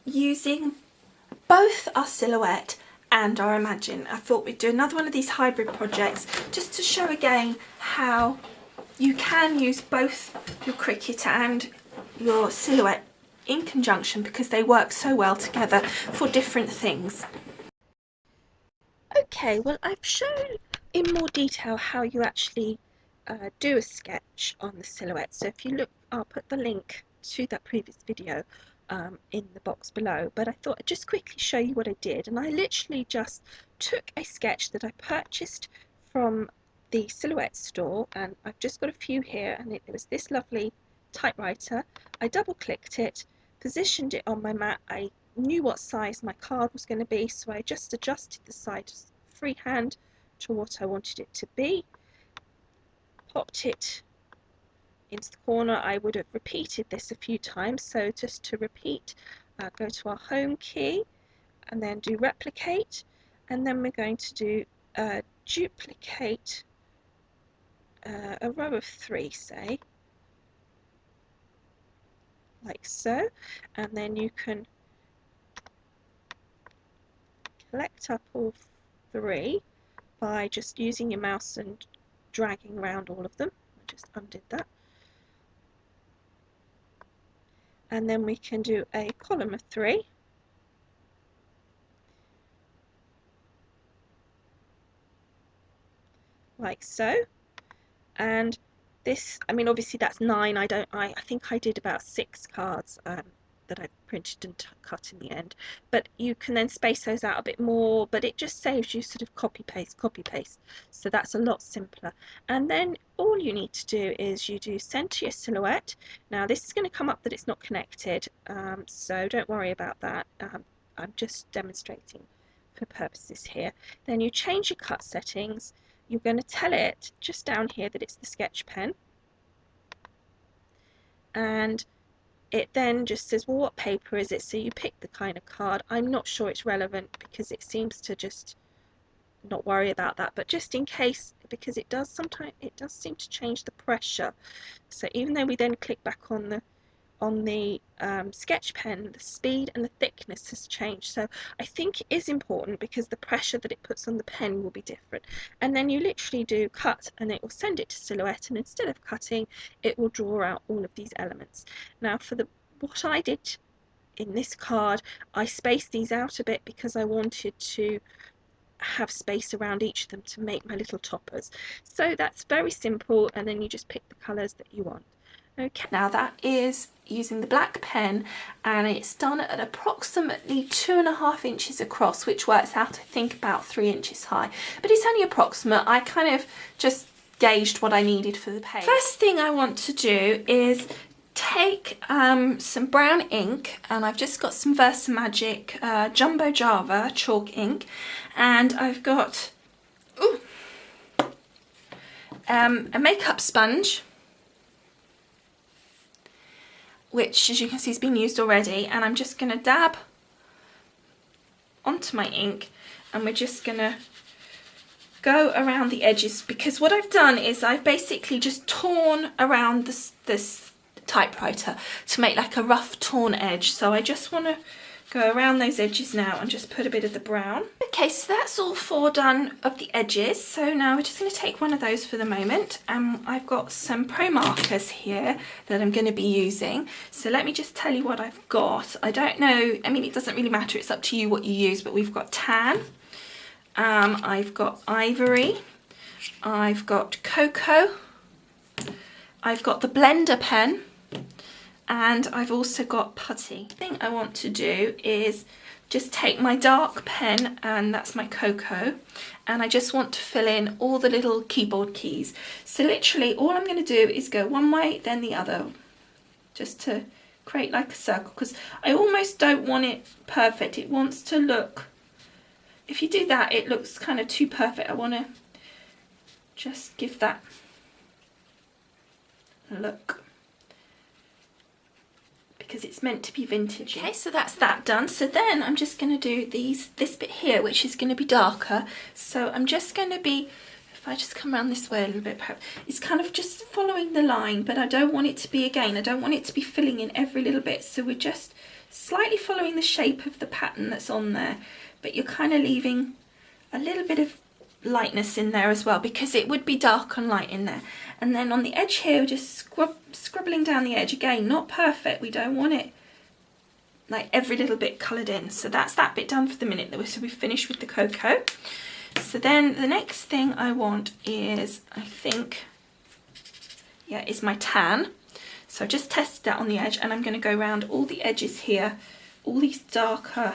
using both our silhouette and our Imagine. I thought we'd do another one of these hybrid projects just to show again how you can use both your Cricut and your silhouette in conjunction, because they work so well together for different things. Okay, well, I've shown in more detail how you actually do a sketch on the silhouette. So if you look, I'll put the link to that previous video in the box below, but I thought I'd just quickly show you what I did. And I literally just took a sketch that I purchased from the silhouette store, and I've just got a few here, and it was this lovely typewriter. I double clicked it, positioned it on my mat. I knew what size my card was going to be, so I just adjusted the size freehand to what I wanted it to be, popped it into the corner. I would have repeated this a few times, so just to repeat, go to our home key and then do replicate, and then we're going to do duplicate a row of 3, say, like so, and then you can collect up all 3 by just using your mouse and dragging around all of them. I just undid that. And then we can do a column of 3. Like so. And this, I mean, obviously that's 9. I think I did about 6 cards that I printed and cut in the end, but you can then space those out a bit more, but it just saves you sort of copy paste, so that's a lot simpler. And then all you need to do is you do center your silhouette. Now this is going to come up that it's not connected, so don't worry about that. I'm just demonstrating for purposes here. Then you change your cut settings. You're going to tell it just down here that it's the sketch pen, and it then just says, well, what paper is it? So you pick the kind of card. I'm not sure it's relevant because it seems to just not worry about that, but just in case, because it does sometimes, it does seem to change the pressure. So even though we then click back on the sketch pen, the speed and the thickness has changed. So I think it is important because the pressure that it puts on the pen will be different. And then you literally do cut and it will send it to silhouette, and instead of cutting, it will draw out all of these elements. Now for what I did in this card, I spaced these out a bit because I wanted to have space around each of them to make my little toppers. So that's very simple, and then you just pick the colours that you want. Okay, now that is using the black pen, and it's done at approximately 2.5 inches across, which works out I think about 3 inches high, but it's only approximate. I kind of just gauged what I needed for the page. First thing I want to do is take some brown ink, and I've just got some Versamagic Jumbo Java chalk ink, and I've got a makeup sponge, which as you can see has been used already, and I'm just going to dab onto my ink, and we're just going to go around the edges, because what I've done is I've basically just torn around this typewriter to make like a rough torn edge. So I just want to go around those edges now and just put a bit of the brown. Okay, so that's all 4 done of the edges. So now we're just going to take one of those for the moment. I've got some pro markers here that I'm going to be using. So let me just tell you what I've got. I don't know, I mean, it doesn't really matter, it's up to you what you use, but we've got tan, I've got ivory, I've got cocoa, I've got the blender pen, and I've also got putty. The thing I want to do is just take my dark pen, and that's my cocoa, and I just want to fill in all the little keyboard keys. So literally all I'm going to do is go one way then the other, just to create like a circle, because I almost don't want it perfect. It wants to look, if you do that, it looks kind of too perfect. I want to just give that a look, because it's meant to be vintage. Okay, so that's that done. So then I'm just going to do this bit here, which is going to be darker. So I'm just going to be, if I just come around this way a little bit, perhaps, it's kind of just following the line, but I don't want it to be, again, I don't want it to be filling in every little bit. So we're just slightly following the shape of the pattern that's on there, but you're kind of leaving a little bit of lightness in there as well, because it would be dark and light in there. And then on the edge here, just scrubbling down the edge, again, not perfect, we don't want it like every little bit coloured in. So that's that bit done for the minute. So we've finished with the cocoa. So then the next thing I want is, I think, yeah, is my tan. So I've just tested that on the edge, and I'm going to go around all the edges here, all these darker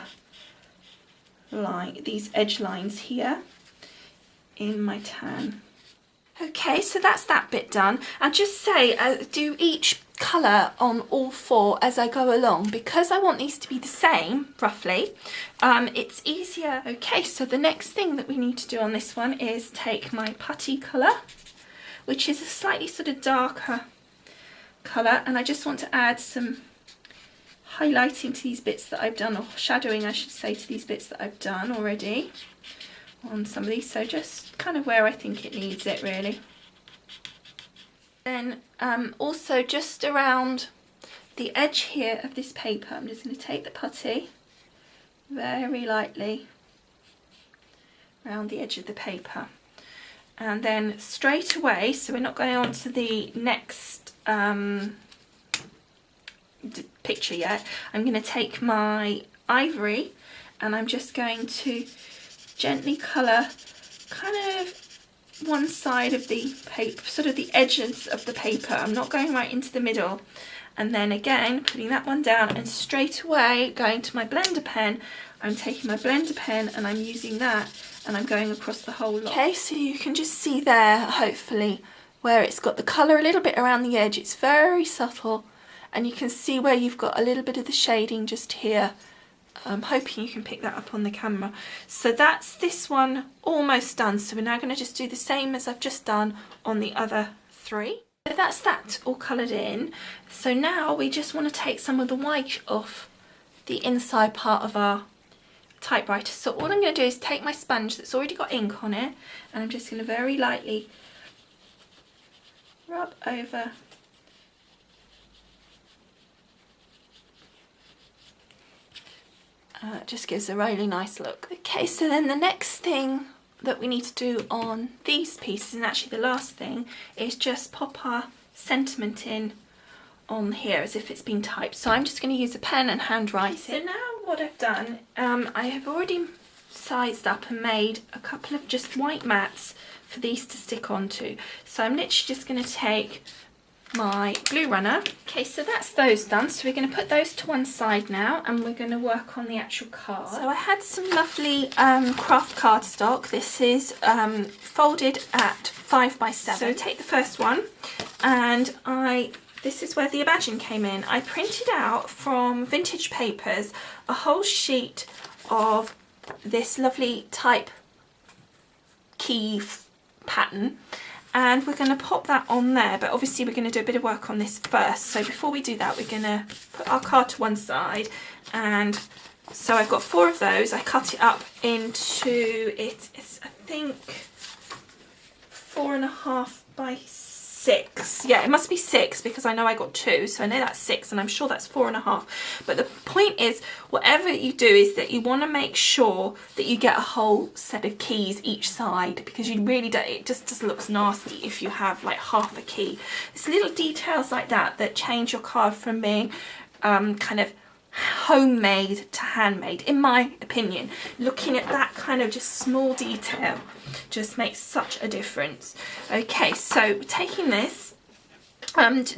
these edge lines here in my tan. Okay, so that's that bit done. I'll just say, do each colour on all four as I go along, because I want these to be the same, roughly. It's easier. Okay, so the next thing that we need to do on this one is take my putty colour, which is a slightly sort of darker colour, and I just want to add some highlighting to these bits that I've done, or shadowing I should say, to these bits that I've done already on some of these, so just kind of where I think it needs it really. Then also just around the edge here of this paper, I'm just going to take the putty very lightly around the edge of the paper, and then straight away, so we're not going on to the next picture yet, I'm going to take my ivory and I'm just going to gently colour kind of one side of the paper, sort of the edges of the paper. I'm not going right into the middle. And then again, putting that one down, and straight away going to my blender pen. I'm taking my blender pen and I'm using that, and I'm going across the whole lot. Okay, so you can just see there, hopefully, where it's got the colour a little bit around the edge. It's very subtle, and you can see where you've got a little bit of the shading just here. I'm hoping you can pick that up on the camera. So that's this one almost done. So we're now going to just do the same as I've just done on the other three. So that's that all coloured in. So now we just want to take some of the white off the inside part of our typewriter. So all I'm going to do is take my sponge that's already got ink on it, and I'm just going to very lightly rub over it just gives a really nice look. Okay, so then the next thing that we need to do on these pieces, and actually the last thing, is just pop our sentiment in on here as if it's been typed. So I'm just going to use a pen and handwrite it. So now what I've done, I have already sized up and made a couple of just white mats for these to stick onto. So I'm literally just going to take my glue runner. Okay, so that's those done. So we're going to put those to one side now, and we're going to work on the actual card. So I had some lovely craft cardstock. This is folded at 5x7. So take the first one, and this is where the Imagine came in. I printed out from Vintage Papers a whole sheet of this lovely type key pattern, and we're going to pop that on there, but obviously we're going to do a bit of work on this first. So before we do that, we're going to put our card to one side, and so I've got 4 of those. I cut it up into, it's I think 4.5 by 6. Yeah, it must be 6 because I know I got 2, so I know that's 6, and I'm sure that's 4.5. But the point is, whatever you do is that you want to make sure that you get a whole set of keys each side, because you really don't, it just looks nasty if you have like half a key. It's little details like that that change your card from being kind of homemade to handmade, in my opinion. Looking at that kind of just small detail just makes such a difference. Okay, so taking this,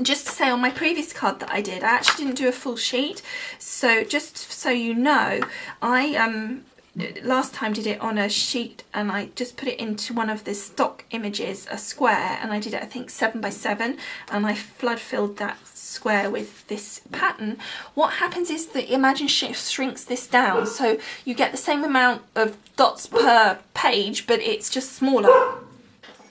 just to say, on my previous card that I did, I actually didn't do a full sheet. So just so you know, I last time did it on a sheet, and I just put it into one of the stock images, a square, and I did it I think 7x7, and I flood filled that square with this pattern. What happens is the Imagine shrinks this down, so you get the same amount of dots per page, but it's just smaller.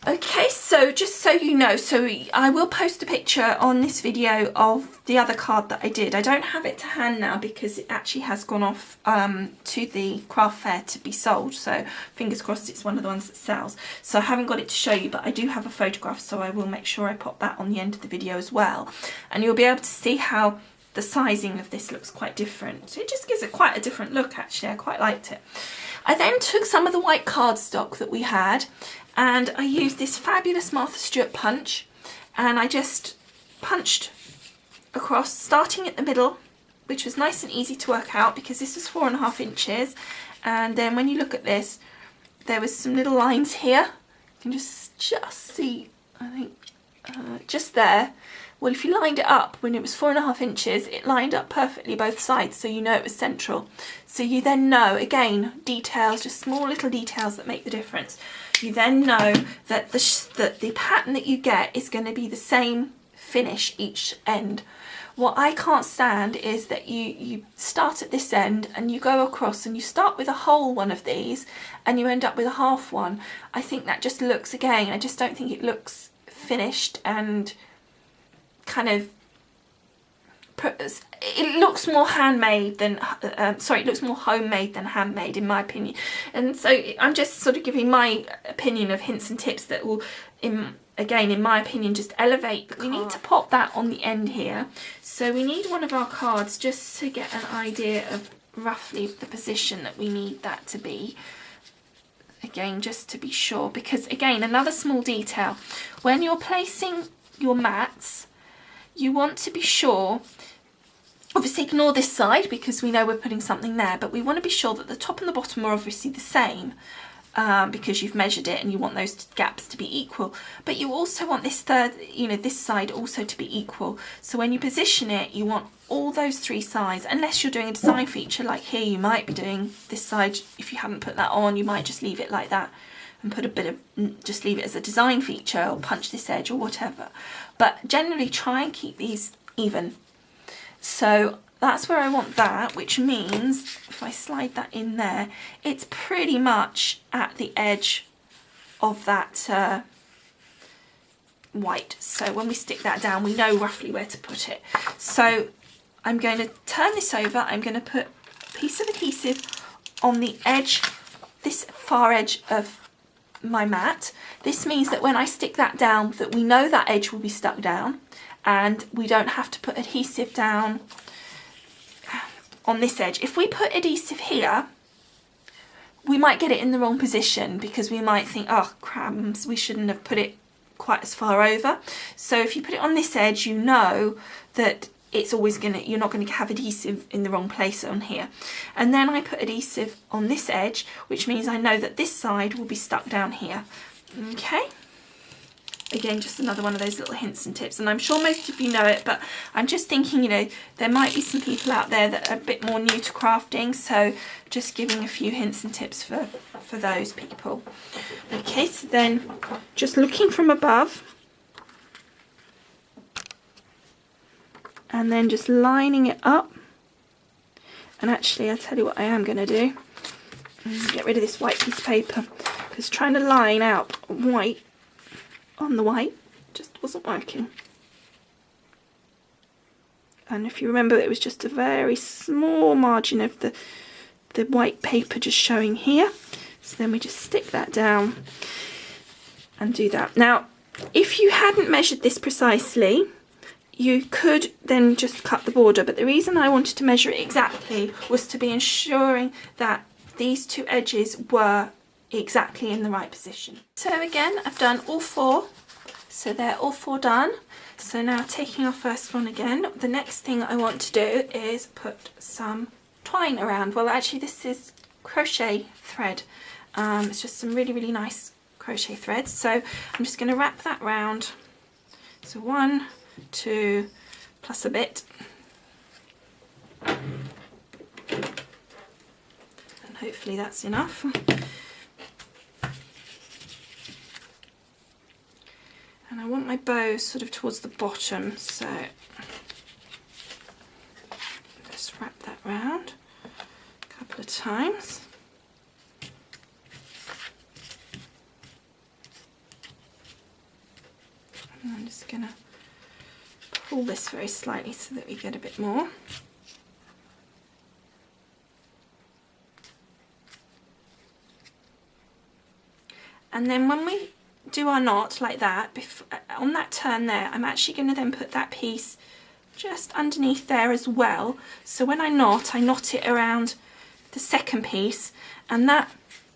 Okay, so just so you know, so I will post a picture on this video of the other card that I did. I don't have it to hand now because it actually has gone off to the craft fair to be sold, so fingers crossed it's one of the ones that sells. So I haven't got it to show you, but I do have a photograph, so I will make sure I pop that on the end of the video as well. And you'll be able to see how the sizing of this looks quite different. It just gives it quite a different look actually. I quite liked it. I then took some of the white cardstock that we had and I used this fabulous Martha Stewart punch, and I just punched across, starting at the middle, which was nice and easy to work out because this was 4.5 inches. And then when you look at this, there was some little lines here. You can just see, I think, just there. Well, if you lined it up when it was 4.5 inches, it lined up perfectly both sides, so you know it was central. So you then know, again, details, just small little details that make the difference. You then know that the pattern that you get is going to be the same finish each end. What I can't stand is that you start at this end and you go across and you start with a whole one of these and you end up with a half one. I think that just looks, again, I just don't think it looks finished and kind of, it looks more handmade than, it looks more homemade than handmade in my opinion. And so I'm just sort of giving my opinion of hints and tips that will, again, in my opinion, just elevate the card. We need to pop that on the end here. So we need one of our cards just to get an idea of roughly the position that we need that to be. Again, just to be sure, because again, another small detail, when you're placing your mats, you want to be sure, obviously ignore this side because we know we're putting something there, but we want to be sure that the top and the bottom are obviously the same because you've measured it and you want those gaps to be equal. But you also want this third, this side also to be equal. So when you position it, you want all those three sides, unless you're doing a design feature like here, you might be doing this side, if you haven't put that on, you might just leave it like that and put a bit of, just leave it as a design feature or punch this edge or whatever. But generally try and keep these even. So that's where I want that, which means if I slide that in there, it's pretty much at the edge of that white. So when we stick that down, we know roughly where to put it. So I'm going to turn this over. I'm going to put a piece of adhesive on the edge, this far edge of my mat. This means that when I stick that down, that we know that edge will be stuck down and we don't have to put adhesive down on this edge. If we put adhesive here, we might get it in the wrong position because we might think, oh crumbs, we shouldn't have put it quite as far over. So if you put it on this edge, you know that it's always you're not going to have adhesive in the wrong place on here. And then I put adhesive on this edge, which means I know that this side will be stuck down here. Okay. Again, just another one of those little hints and tips, and I'm sure most of you know it, but I'm just thinking, there might be some people out there that are a bit more new to crafting, so just giving a few hints and tips for those people. Okay, so then just looking from above and then just lining it up. And actually, I'll tell you what I am going to do. Get rid of this white piece of paper, because trying to line out white on the white just wasn't working. And if you remember, it was just a very small margin of the white paper just showing here. So then we just stick that down and do that. Now, if you hadn't measured this precisely, you could then just cut the border, but the reason I wanted to measure it exactly was to be ensuring that these two edges were exactly in the right position. So again, I've done all four, so they're all four done. So now taking our first one again, the next thing I want to do is put some twine around. Well, actually this is crochet thread. It's just some really, really nice crochet thread. So I'm just going to wrap that round. So 1, 2, plus a bit. And hopefully that's enough. And I want my bow sort of towards the bottom, so just wrap that round a couple of times. And I'm just going to pull this very slightly so that we get a bit more. And then when we do our knot like that, on that turn there, I'm actually going to then put that piece just underneath there as well. So when I knot it around the second piece, and that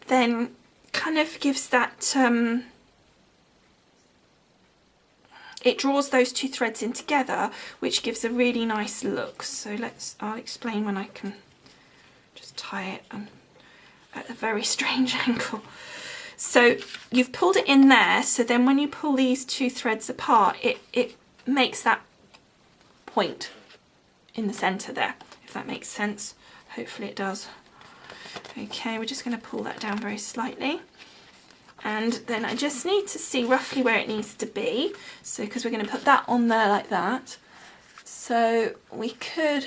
then kind of gives that, it draws those two threads in together, which gives a really nice look. So I'll explain when I can just tie it at a very strange angle. So you've pulled it in there, so then when you pull these two threads apart, it makes that point in the center there, if that makes sense. Hopefully it does. Okay, we're just going to pull that down very slightly, and then I just need to see roughly where it needs to be. So because we're going to put that on there like that, so we could,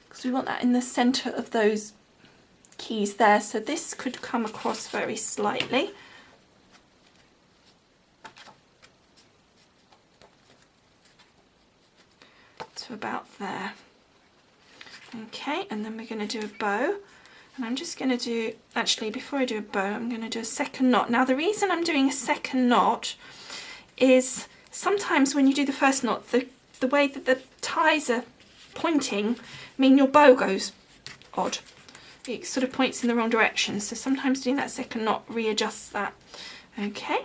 because we want that in the center of those keys there, so this could come across very slightly. To about there. Okay, and then we're going to do a bow, and I'm just going to do, actually before I do a bow, I'm going to do a second knot. Now the reason I'm doing a second knot is sometimes when you do the first knot, the way that the ties are pointing mean your bow goes odd. It sort of points in the wrong direction, so sometimes doing that second knot readjusts that. Okay,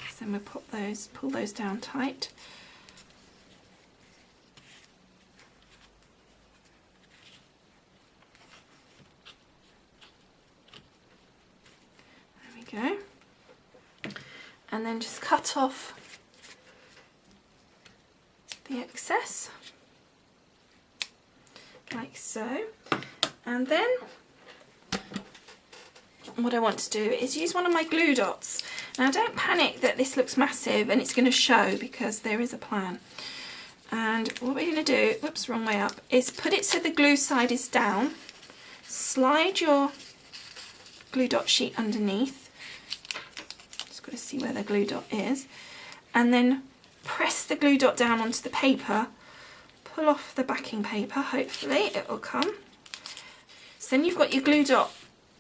so then we'll pull those down tight. There we go, and then just cut off the excess like so. And then what I want to do is use one of my glue dots. Now don't panic that this looks massive and it's going to show, because there is a plan. And what we're going to do, whoops, wrong way up, is put it so the glue side is down, slide your glue dot sheet underneath, just got to see where the glue dot is, and then press the glue dot down onto the paper, pull off the backing paper, hopefully it will come. So then you've got your glue dot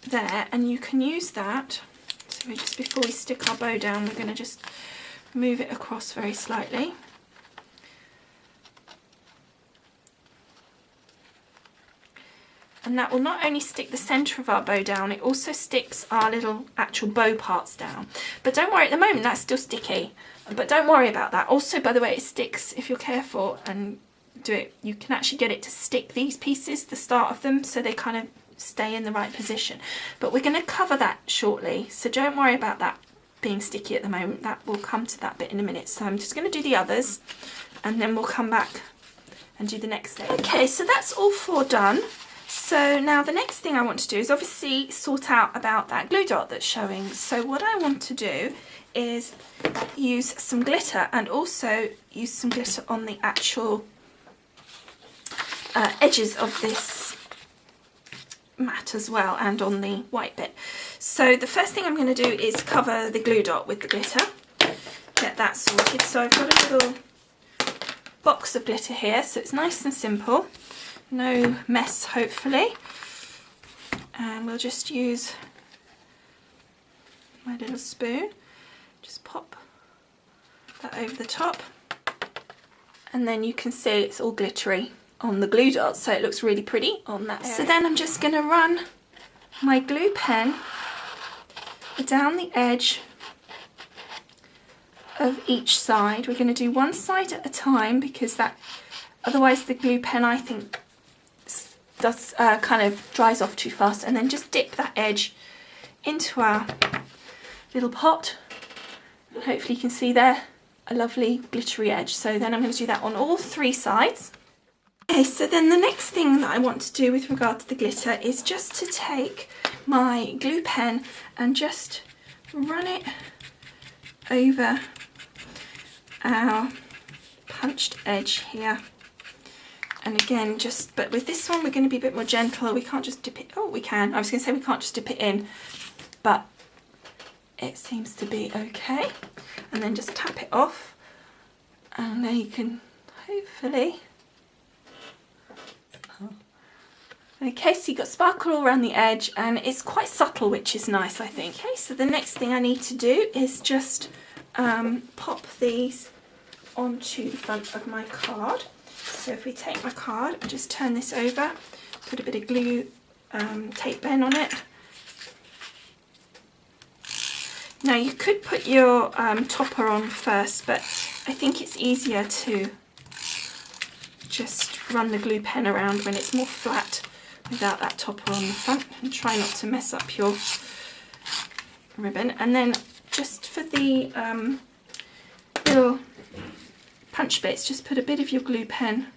there, and you can use that. So just before we stick our bow down, we're going to just move it across very slightly. And that will not only stick the centre of our bow down, it also sticks our little actual bow parts down. But don't worry, at the moment that's still sticky, but don't worry about that. Also, by the way, it sticks, if you're careful and do it, you can actually get it to stick these pieces, the start of them, so they kind of stay in the right position. But we're going to cover that shortly, so don't worry about that being sticky at the moment. That will come to that bit in a minute. So I'm just going to do the others, and then we'll come back and do the next thing. Okay, so that's all four done. So now the next thing I want to do is obviously sort out about that glue dot that's showing. So what I want to do is use some glitter, and also use some glitter on the actual edges of this mat as well, and on the white bit. So the first thing I'm going to do is cover the glue dot with the glitter, get that sorted. So I've got a little box of glitter here, so it's nice and simple, no mess hopefully, and we'll just use my little spoon, just pop that over the top, and then you can see it's all glittery on the glue dot, so it looks really pretty on that area. So then I'm just going to run my glue pen down the edge of each side. We're going to do one side at a time, because that, otherwise the glue pen, I think, does kind of dries off too fast. And then just dip that edge into our little pot, and hopefully you can see there a lovely glittery edge. So then I'm going to do that on all three sides. Okay, so then the next thing that I want to do with regard to the glitter is just to take my glue pen and just run it over our punched edge here. And again, but with this one we're going to be a bit more gentle. We can't just dip it, oh we can, I was going to say we can't just dip it in, but it seems to be okay. And then just tap it off, and there you can hopefully, okay, so you've got sparkle all around the edge, and it's quite subtle, which is nice, I think. Okay, so the next thing I need to do is just pop these onto the front of my card. So if we take my card, I just turn this over, put a bit of glue tape pen on it. Now you could put your topper on first, but I think it's easier to just run the glue pen around when it's more flat without that topper on the front, and try not to mess up your ribbon. And then just for the little punch bits, just put a bit of your glue pen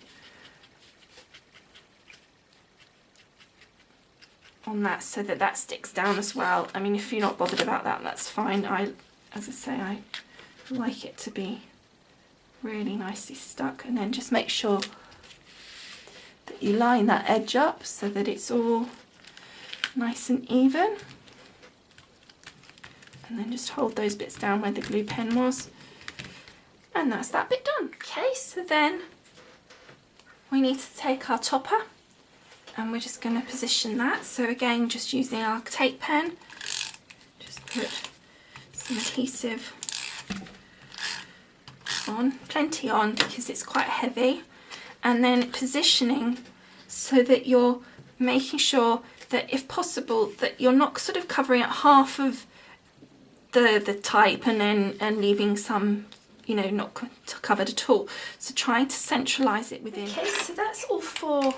on that so that that sticks down as well. I mean, if you're not bothered about that, that's fine. As I say, I like it to be really nicely stuck. And then just make sure that you line that edge up so that it's all nice and even. And then just hold those bits down where the glue pen was. And that's that bit done. Okay, so then we need to take our topper and we're just going to position that. So again, just using our tape pen, just put some adhesive on, plenty on because it's quite heavy, and then positioning so that you're making sure that if possible that you're not sort of covering up half of the type and leaving some, you know, not covered at all. So trying to centralise it within. Okay, so that's all four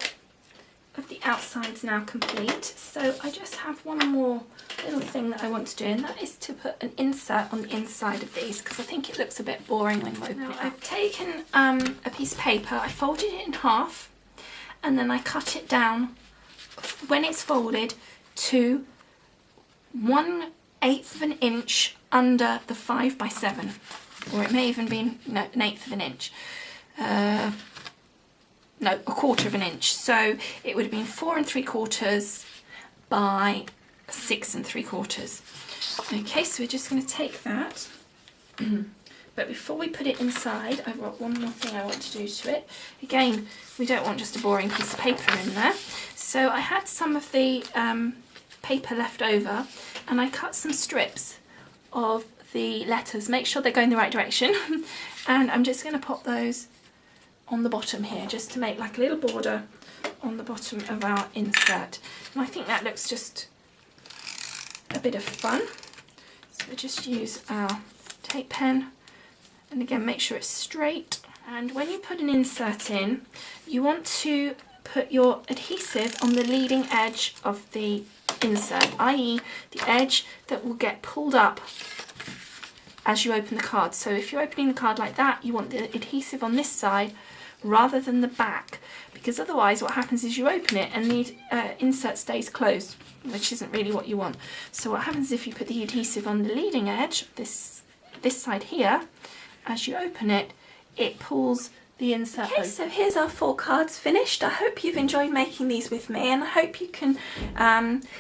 of the outsides now complete. So I just have one more little thing that I want to do, and that is to put an insert on the inside of these because I think it looks a bit boring when you open it. I've taken a piece of paper, I folded it in half, and then I cut it down when it's folded to 1/8 of an inch under the 5x7, or it may even be no, 1/8 of an inch. No, 1/4 of an inch. So it would have been 4 3/4 by 6 3/4. Okay, so we're just going to take that. But before we put it inside, I've got one more thing I want to do to it. Again, we don't want just a boring piece of paper in there. So I had some of the paper left over, and I cut some strips of the letters. Make sure they're going the right direction. And I'm just going to pop those on the bottom here, just to make like a little border on the bottom of our insert. And I think that looks just a bit of fun. So just use our tape pen, and again make sure it's straight. And when you put an insert in, you want to put your adhesive on the leading edge of the insert, i.e. the edge that will get pulled up as you open the card. So if you're opening the card like that, you want the adhesive on this side rather than the back, because otherwise what happens is you open it and the insert stays closed, which isn't really what you want. So what happens if you put the adhesive on the leading edge, this side here, as you open it, it pulls the insert open. So here's our 4 cards finished. I hope you've enjoyed making these with me, and I hope you can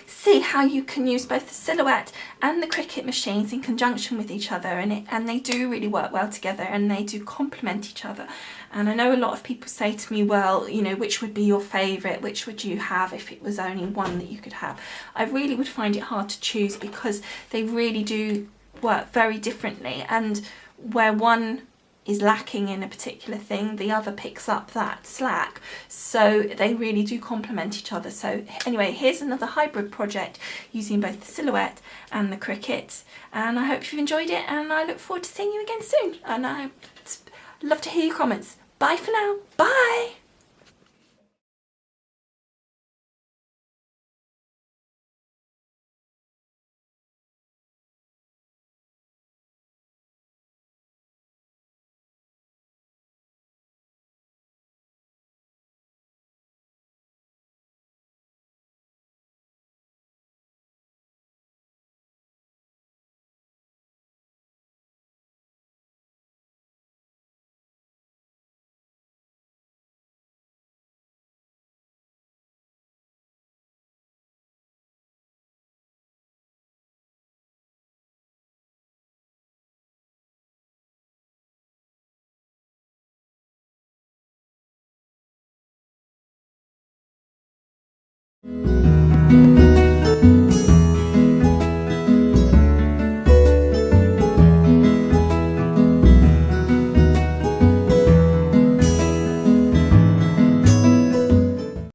see how you can use both the Silhouette and the Cricut machines in conjunction with each other, and they do really work well together, and they do complement each other. And I know a lot of people say to me, well, you know, which would be your favourite, which would you have if it was only one that you could have? I really would find it hard to choose because they really do work very differently, and where one is lacking in a particular thing, the other picks up that slack, so they really do complement each other. So anyway, here's another hybrid project using both the Silhouette and the Cricut, and I hope you've enjoyed it, and I look forward to seeing you again soon, and I'd love to hear your comments. Bye for now. Bye.